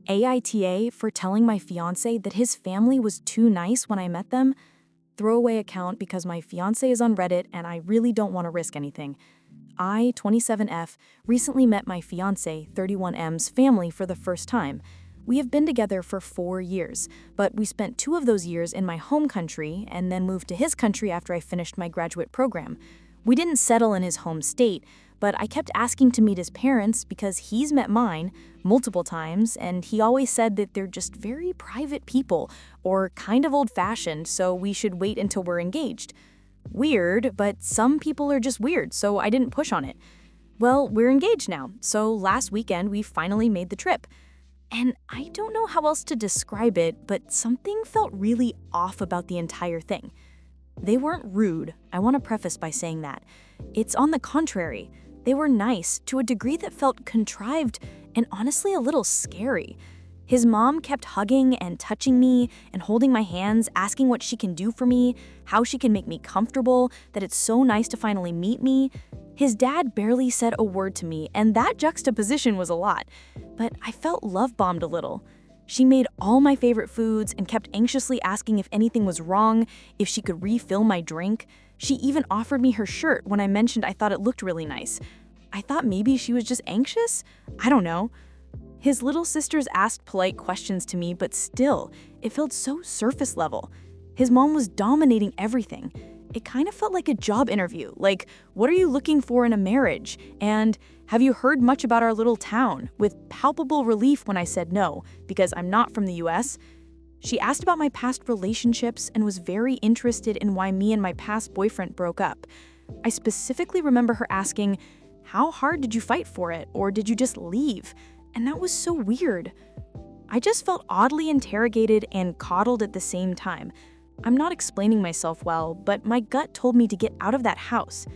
AITA for telling my fiancé that his family was too nice when I met them. Throwaway account because my fiancé is on Reddit and I really don't want to risk anything. I, 27F, recently met my fiancé, 31M's family for the first time. We have been together for 4 years, but we spent 2 of those years in my home country and then moved to his country after I finished my graduate program. We didn't settle in his home state, but I kept asking to meet his parents because he's met mine multiple times, and he always said that they're just very private people or kind of old-fashioned, so we should wait until we're engaged. Weird, but some people are just weird, so I didn't push on it. Well, we're engaged now, so last weekend we finally made the trip. And I don't know how else to describe it, but something felt really off about the entire thing. They weren't rude, I want to preface by saying that. It's on the contrary. They were nice to a degree that felt contrived and honestly a little scary. His mom kept hugging and touching me and holding my hands, asking what she can do for me, how she can make me comfortable, that it's so nice to finally meet me. His dad barely said a word to me, and that juxtaposition was a lot. But I felt love-bombed a little. She made all my favorite foods and kept anxiously asking if anything was wrong, if she could refill my drink. She even offered me her shirt when I mentioned I thought it looked really nice. I thought maybe she was just anxious? I don't know. His little sisters asked polite questions to me, but still, it felt so surface level. His mom was dominating everything. It kind of felt like a job interview, like, what are you looking for in a marriage? And have you heard much about our little town? With palpable relief when I said no, because I'm not from the US. She asked about my past relationships and was very interested in why me and my past boyfriend broke up. I specifically remember her asking, how hard did you fight for it, or did you just leave? And that was so weird. I just felt oddly interrogated and coddled at the same time. I'm not explaining myself well, but my gut told me to get out of that house.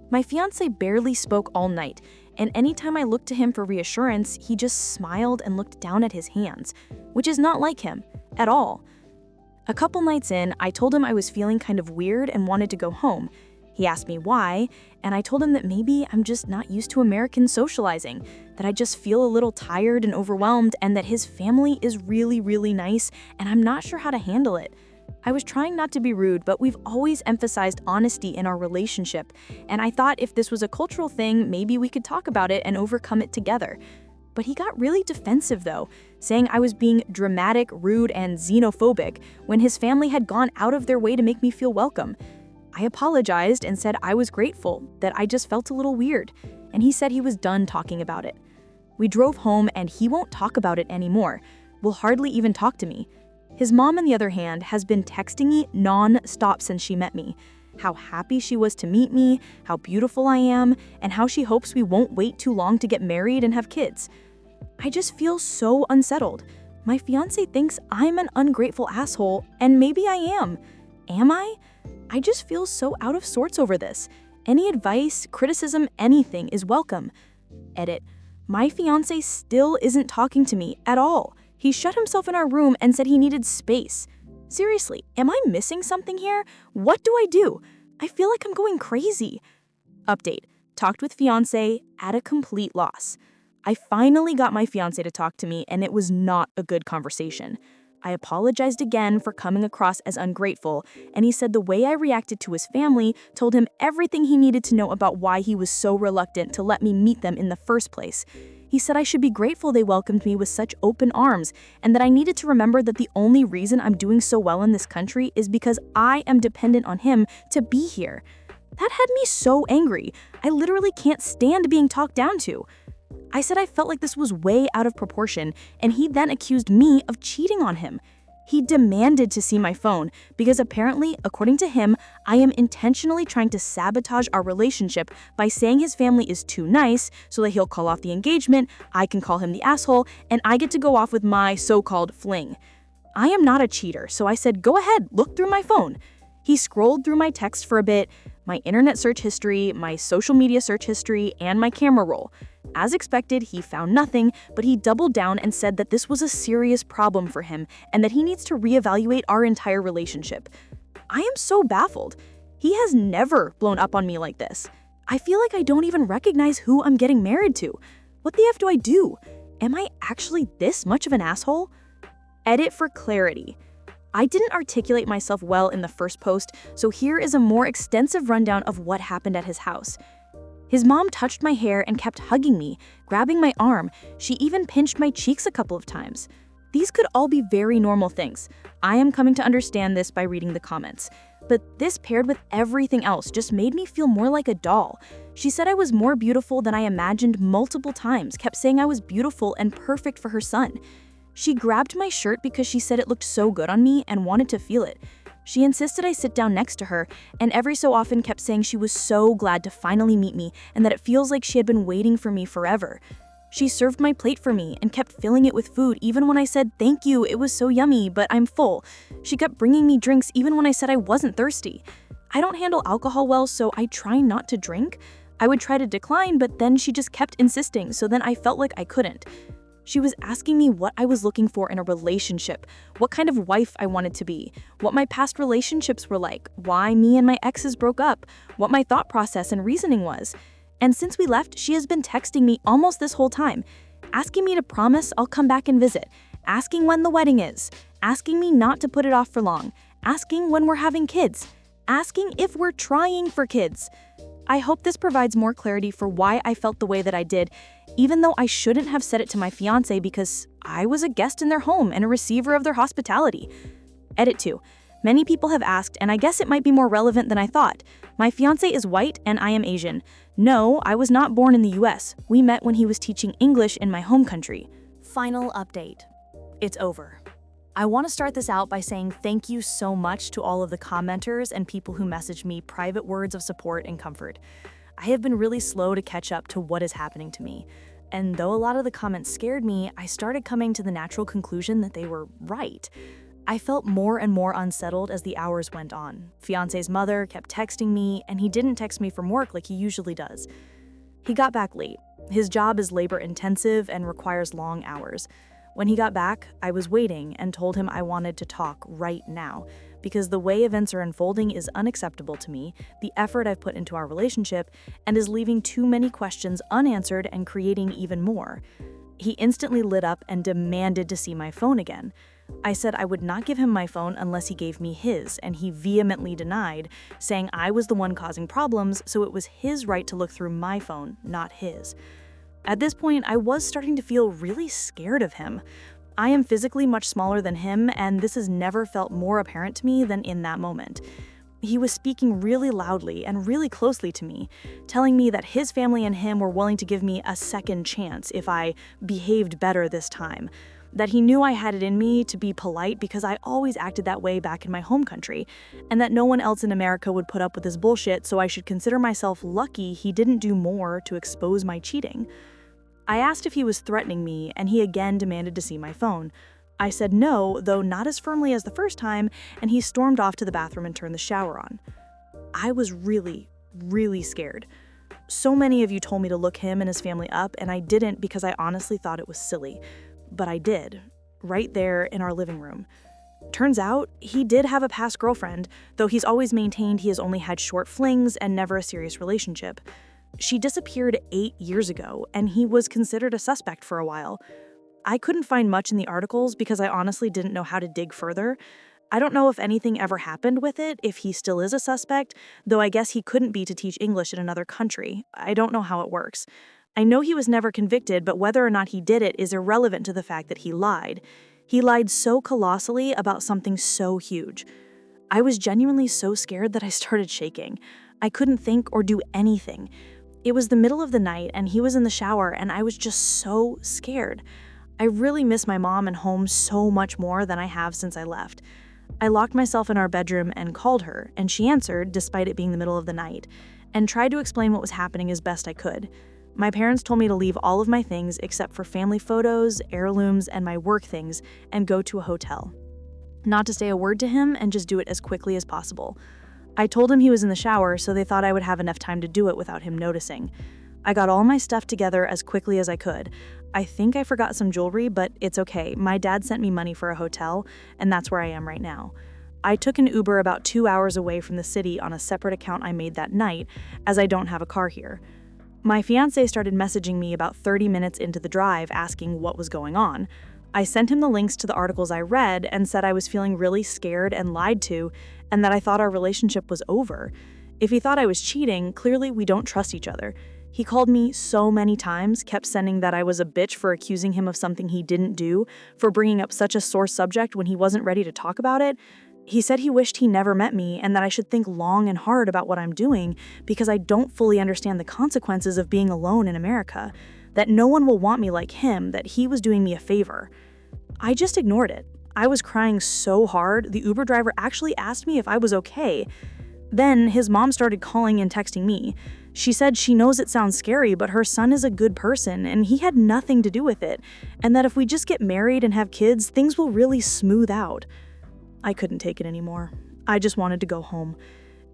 My fiancé barely spoke all night, and anytime I looked to him for reassurance, he just smiled and looked down at his hands, which is not like him, at all. A couple nights in, I told him I was feeling kind of weird and wanted to go home. He asked me why, and I told him that maybe I'm just not used to American socializing, that I just feel a little tired and overwhelmed, and that his family is really, really nice, and I'm not sure how to handle it. I was trying not to be rude, but we've always emphasized honesty in our relationship, and I thought if this was a cultural thing, maybe we could talk about it and overcome it together. But he got really defensive though, saying I was being dramatic, rude, and xenophobic when his family had gone out of their way to make me feel welcome. I apologized and said I was grateful, that I just felt a little weird, and he said he was done talking about it. We drove home and he won't talk about it anymore, will hardly even talk to me. His mom, on the other hand, has been texting me non-stop since she met me. How happy she was to meet me, how beautiful I am, and how she hopes we won't wait too long to get married and have kids. I just feel so unsettled. My fiancé thinks I'm an ungrateful asshole, and maybe I am. Am I? I just feel so out of sorts over this. Any advice, criticism, anything is welcome. Edit. My fiancé still isn't talking to me at all. He shut himself in our room and said he needed space. Seriously, am I missing something here? What do I do? I feel like I'm going crazy. Update. Talked with fiancé at a complete loss. I finally got my fiancé to talk to me, and it was not a good conversation. I apologized again for coming across as ungrateful, and he said the way I reacted to his family told him everything he needed to know about why he was so reluctant to let me meet them in the first place. He said I should be grateful they welcomed me with such open arms, and that I needed to remember that the only reason I'm doing so well in this country is because I am dependent on him to be here. That had me so angry. I literally can't stand being talked down to. I said I felt like this was way out of proportion, and he then accused me of cheating on him. He demanded to see my phone because apparently, according to him, I am intentionally trying to sabotage our relationship by saying his family is too nice so that he'll call off the engagement, I can call him the asshole, and I get to go off with my so-called fling. I am not a cheater, so I said, go ahead, look through my phone. He scrolled through my text for a bit, my internet search history, my social media search history, and my camera roll. As expected, he found nothing, but he doubled down and said that this was a serious problem for him and that he needs to reevaluate our entire relationship. I am so baffled. He has never blown up on me like this. I feel like I don't even recognize who I'm getting married to. What the F do I do? Am I actually this much of an asshole? Edit for clarity. I didn't articulate myself well in the first post, so here is a more extensive rundown of what happened at his house. His mom touched my hair and kept hugging me, grabbing my arm. She even pinched my cheeks a couple of times. These could all be very normal things. I am coming to understand this by reading the comments. But this paired with everything else just made me feel more like a doll. She said I was more beautiful than I imagined multiple times, kept saying I was beautiful and perfect for her son. She grabbed my shirt because she said it looked so good on me and wanted to feel it. She insisted I sit down next to her, and every so often kept saying she was so glad to finally meet me and that it feels like she had been waiting for me forever. She served my plate for me and kept filling it with food even when I said, "Thank you, it was so yummy, but I'm full." She kept bringing me drinks even when I said I wasn't thirsty. I don't handle alcohol well, so I try not to drink. I would try to decline, but then she just kept insisting, so then I felt like I couldn't. She was asking me what I was looking for in a relationship, what kind of wife I wanted to be, what my past relationships were like, why me and my exes broke up, what my thought process and reasoning was. And since we left, she has been texting me almost this whole time, asking me to promise I'll come back and visit, asking when the wedding is, asking me not to put it off for long, asking when we're having kids, asking if we're trying for kids. I hope this provides more clarity for why I felt the way that I did, even though I shouldn't have said it to my fiancé because I was a guest in their home and a receiver of their hospitality. Edit 2. Many people have asked, and I guess it might be more relevant than I thought. My fiancé is white and I am Asian. No, I was not born in the US. We met when he was teaching English in my home country. Final update. It's over. I want to start this out by saying thank you so much to all of the commenters and people who messaged me private words of support and comfort. I have been really slow to catch up to what is happening to me. And though a lot of the comments scared me, I started coming to the natural conclusion that they were right. I felt more and more unsettled as the hours went on. Fiancé's mother kept texting me, and he didn't text me from work like he usually does. He got back late. His job is labor-intensive and requires long hours. When he got back, I was waiting and told him I wanted to talk right now, because the way events are unfolding is unacceptable to me, the effort I've put into our relationship, and is leaving too many questions unanswered and creating even more. He instantly lit up and demanded to see my phone again. I said I would not give him my phone unless he gave me his, and he vehemently denied, saying I was the one causing problems, so it was his right to look through my phone, not his. At this point, I was starting to feel really scared of him. I am physically much smaller than him, and this has never felt more apparent to me than in that moment. He was speaking really loudly and really closely to me, telling me that his family and him were willing to give me a second chance if I behaved better this time. That he knew I had it in me to be polite because I always acted that way back in my home country, and that no one else in America would put up with his bullshit, so I should consider myself lucky he didn't do more to expose my cheating. I asked if he was threatening me, and he again demanded to see my phone. I said no, though not as firmly as the first time, and he stormed off to the bathroom and turned the shower on. I was really, really scared. So many of you told me to look him and his family up, and I didn't because I honestly thought it was silly. But I did, right there in our living room. Turns out, he did have a past girlfriend, though he's always maintained he has only had short flings and never a serious relationship. She disappeared 8 years ago, and he was considered a suspect for a while. I couldn't find much in the articles because I honestly didn't know how to dig further. I don't know if anything ever happened with it, if he still is a suspect, though I guess he couldn't be to teach English in another country. I don't know how it works. I know he was never convicted, but whether or not he did it is irrelevant to the fact that he lied. He lied so colossally about something so huge. I was genuinely so scared that I started shaking. I couldn't think or do anything. It was the middle of the night, and he was in the shower, and I was just so scared. I really miss my mom and home so much more than I have since I left. I locked myself in our bedroom and called her, and she answered, despite it being the middle of the night, and tried to explain what was happening as best I could. My parents told me to leave all of my things except for family photos, heirlooms, and my work things and go to a hotel. Not to say a word to him and just do it as quickly as possible. I told him he was in the shower, so they thought I would have enough time to do it without him noticing. I got all my stuff together as quickly as I could. I think I forgot some jewelry, but it's okay. My dad sent me money for a hotel, and that's where I am right now. I took an Uber about 2 hours away from the city on a separate account I made that night, as I don't have a car here. My fiancé started messaging me about 30 minutes into the drive asking what was going on. I sent him the links to the articles I read and said I was feeling really scared and lied to, and that I thought our relationship was over. If he thought I was cheating, clearly we don't trust each other. He called me so many times, kept sending that I was a bitch for accusing him of something he didn't do, for bringing up such a sore subject when he wasn't ready to talk about it. He said he wished he never met me and that I should think long and hard about what I'm doing because I don't fully understand the consequences of being alone in America, that no one will want me like him, that he was doing me a favor. I just ignored it. I was crying so hard, the Uber driver actually asked me if I was okay. Then his mom started calling and texting me. She said she knows it sounds scary, but her son is a good person and he had nothing to do with it, and that if we just get married and have kids, things will really smooth out. I couldn't take it anymore. I just wanted to go home.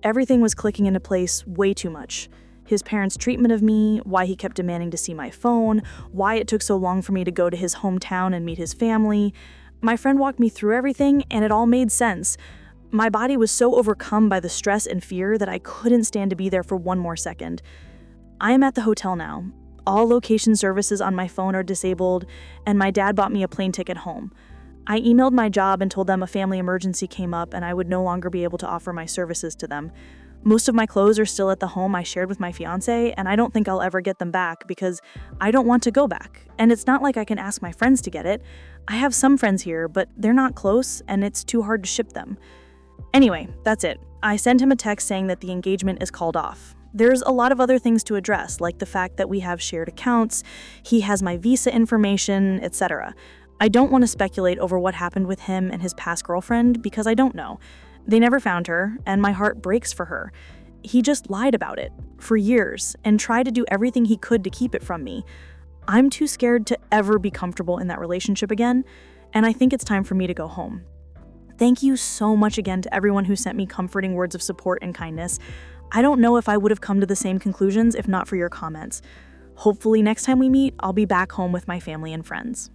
Everything was clicking into place way too much. His parents' treatment of me, why he kept demanding to see my phone, why it took so long for me to go to his hometown and meet his family. My friend walked me through everything, and it all made sense. My body was so overcome by the stress and fear that I couldn't stand to be there for one more second. I am at the hotel now. All location services on my phone are disabled, and my dad bought me a plane ticket home. I emailed my job and told them a family emergency came up and I would no longer be able to offer my services to them. Most of my clothes are still at the home I shared with my fiancé, and I don't think I'll ever get them back because I don't want to go back. And it's not like I can ask my friends to get it. I have some friends here, but they're not close and it's too hard to ship them. Anyway, that's it. I sent him a text saying that the engagement is called off. There's a lot of other things to address, like the fact that we have shared accounts, he has my visa information, etc. I don't want to speculate over what happened with him and his past girlfriend because I don't know. They never found her, and my heart breaks for her. He just lied about it for years and tried to do everything he could to keep it from me. I'm too scared to ever be comfortable in that relationship again, and I think it's time for me to go home. Thank you so much again to everyone who sent me comforting words of support and kindness. I don't know if I would have come to the same conclusions if not for your comments. Hopefully next time we meet, I'll be back home with my family and friends.